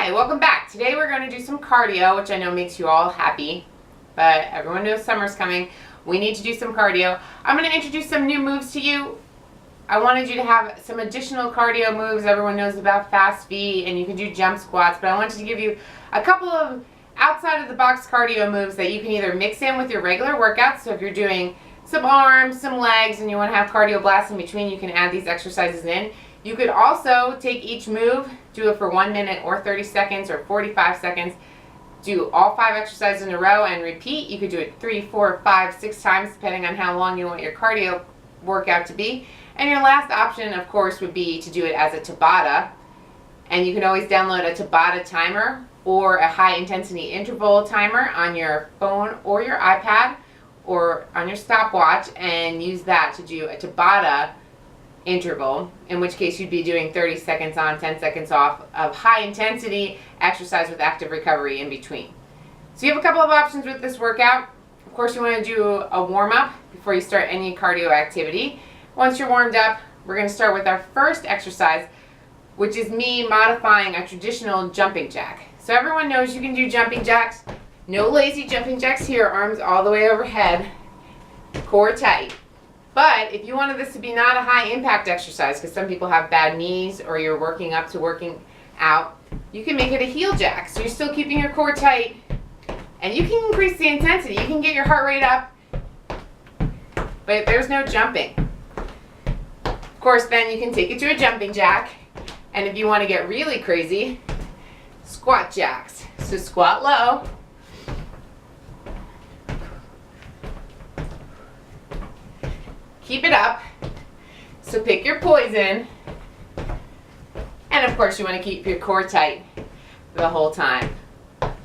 Hi, welcome back. Today we're going to do some cardio, which I know makes you all happy, but everyone knows summer's coming. We need to do some cardio. I'm going to introduce some new moves to you. I wanted you to have some additional cardio moves. Everyone knows about fast feet and you can do jump squats, but I wanted to give you a couple of outside of the box cardio moves that you can either mix in with your regular workouts. So if you're doing some arms, some legs, and you want to have cardio blasts in between, you can add these exercises in. You could also take each move, do it for 1 minute or 30 seconds or 45 seconds. Do all 5 exercises in a row and repeat. You could do it 3, 4, 5, 6 times depending on how long you want your cardio workout to be. And your last option, of course, would be to do it as a Tabata. And you can always download a Tabata timer or a high intensity interval timer on your phone or your iPad or on your stopwatch and use that to do a Tabata interval, in which case you'd be doing 30 seconds on, 10 seconds off of high intensity exercise with active recovery in between. So you have a couple of options with this workout. Of course, you want to do a warm-up before you start any cardio activity. Once you're warmed up, we're going to start with our first exercise, which is me modifying a traditional jumping jack. So everyone knows you can do jumping jacks. No lazy jumping jacks here, arms all the way overhead, core tight. But if you wanted this to be not a high impact exercise, because some people have bad knees or you're working up to working out, you can make it a heel jack. So you're still keeping your core tight and you can increase the intensity. You can get your heart rate up, but there's no jumping. Of course, then you can take it to a jumping jack. And if you want to get really crazy, squat jacks. So squat low. Keep it up. So pick your poison. And of course you want to keep your core tight the whole time.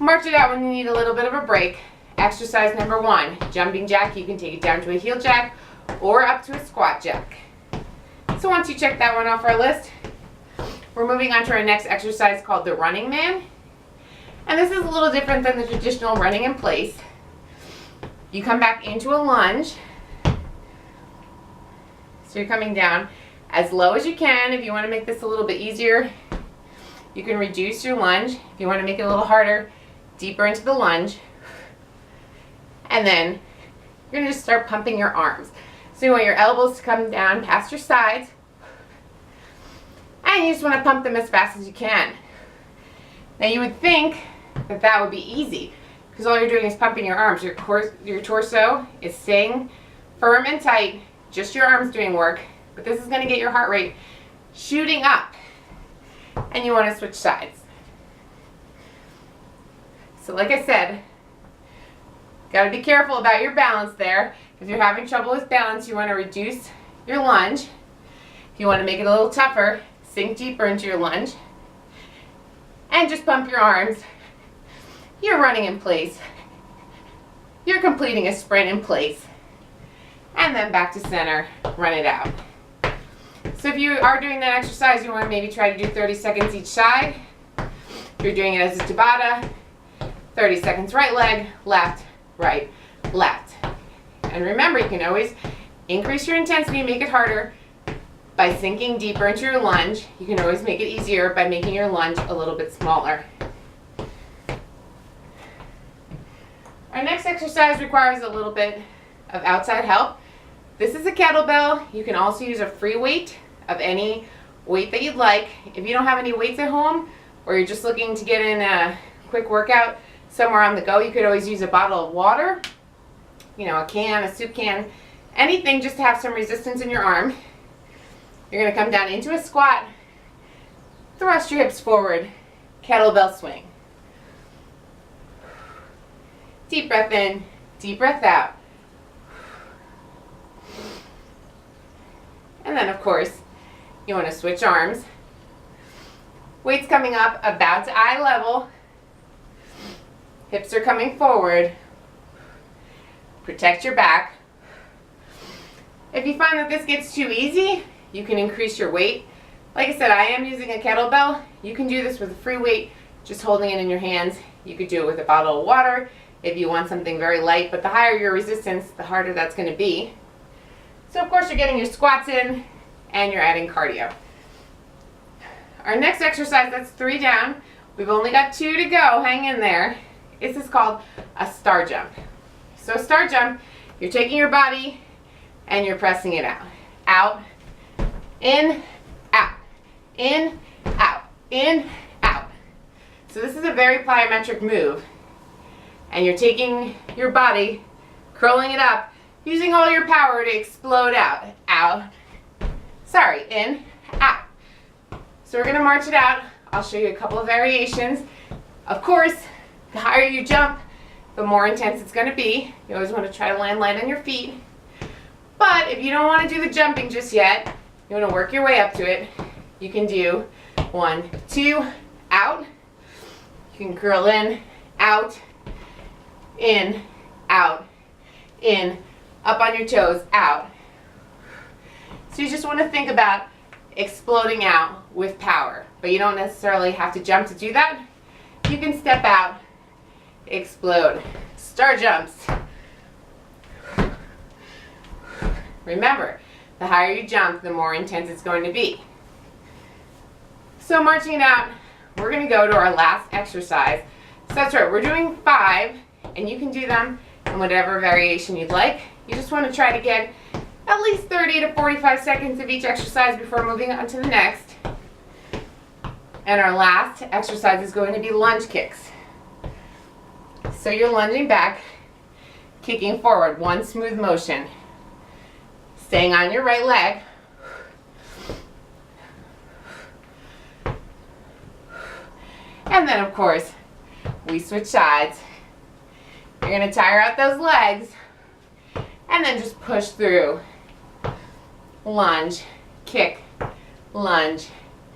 March it out when you need a little bit of a break. Exercise number 1, jumping jack. You can take it down to a heel jack or up to a squat jack. So once you check that one off our list, we're moving on to our next exercise called the running man. And this is a little different than the traditional running in place. You come back into a lunge. So you're coming down as low as you can. If you want to make this a little bit easier, you can reduce your lunge. If you want to make it a little harder, deeper into the lunge. And then you're going to just start pumping your arms. So you want your elbows to come down past your sides. And you just want to pump them as fast as you can. Now you would think that that would be easy, because all you're doing is pumping your arms. Your torso is staying firm and tight. Just your arms doing work, but this is going to get your heart rate shooting up, and you want to switch sides. So like I said, got to be careful about your balance there. If you're having trouble with balance, you want to reduce your lunge. If you want to make it a little tougher, sink deeper into your lunge and just pump your arms. You're running in place. You're completing a sprint in place. And then back to center, run it out. So if you are doing that exercise, you want to maybe try to do 30 seconds each side. If you're doing it as a Tabata, 30 seconds right leg, left, right, left. And remember, you can always increase your intensity and make it harder by sinking deeper into your lunge. You can always make it easier by making your lunge a little bit smaller. Our next exercise requires a little bit of outside help. This is a kettlebell. You can also use a free weight of any weight that you'd like. If you don't have any weights at home, or you're just looking to get in a quick workout somewhere on the go, you could always use a bottle of water, a can, a soup can, anything just to have some resistance in your arm. You're going to come down into a squat, thrust your hips forward, kettlebell swing. Deep breath in, deep breath out. And then, of course, you want to switch arms. Weights coming up about to eye level. Hips are coming forward. Protect your back. If you find that this gets too easy, you can increase your weight. Like I said, I am using a kettlebell. You can do this with a free weight, just holding it in your hands. You could do it with a bottle of water if you want something very light, but the higher your resistance, the harder that's going to be. So of course you're getting your squats in and you're adding cardio. Our next exercise, that's 3 down. We've only got 2 to go. Hang in there. This is called a star jump. So a star jump, you're taking your body and you're pressing it out. Out, in, out, in, out, in, out. So this is a very plyometric move. And you're taking your body, curling it up, using all your power to explode out. Out. Sorry, in, out. So we're going to march it out. I'll show you a couple of variations. Of course, the higher you jump, the more intense it's going to be. You always want to try to land light on your feet. But if you don't want to do the jumping just yet, you want to work your way up to it, you can do 1, 2, out. You can curl in, out, in, out, in, up on your toes, out. So you just want to think about exploding out with power, but you don't necessarily have to jump to do that. You can step out, explode. Star jumps. Remember, the higher you jump, the more intense it's going to be. So marching it out, we're going to go to our last exercise. So that's right, we're doing 5, and you can do them in whatever variation you'd like. You just want to try to get at least 30 to 45 seconds of each exercise before moving on to the next. And our last exercise is going to be lunge kicks. So you're lunging back, kicking forward, one smooth motion. Staying on your right leg. And then of course, we switch sides. You're going to tire out those legs and then just push through. Lunge, kick, lunge,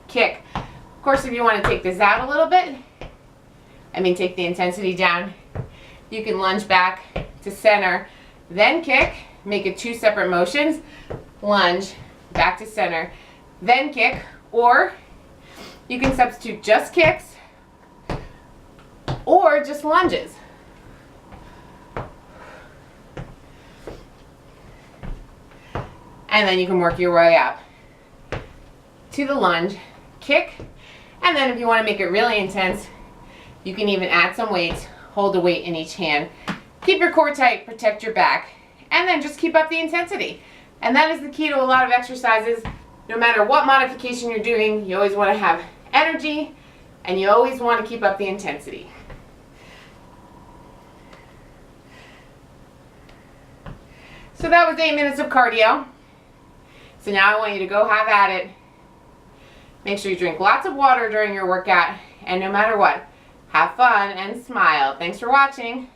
kick. Of course, if you want to take this out a little bit, take the intensity down, you can lunge back to center, then kick. Make it 2 separate motions. Lunge, back to center, then kick. Or you can substitute just kicks or just lunges. And then you can work your way up to the lunge, kick, and then if you want to make it really intense, you can even add some weights, hold a weight in each hand. Keep your core tight, protect your back, and then just keep up the intensity. And that is the key to a lot of exercises. No matter what modification you're doing, you always want to have energy, and you always want to keep up the intensity. So that was 8 minutes of cardio. So now I want you to go have at it. Make sure you drink lots of water during your workout, and no matter what, have fun and smile. Thanks for watching.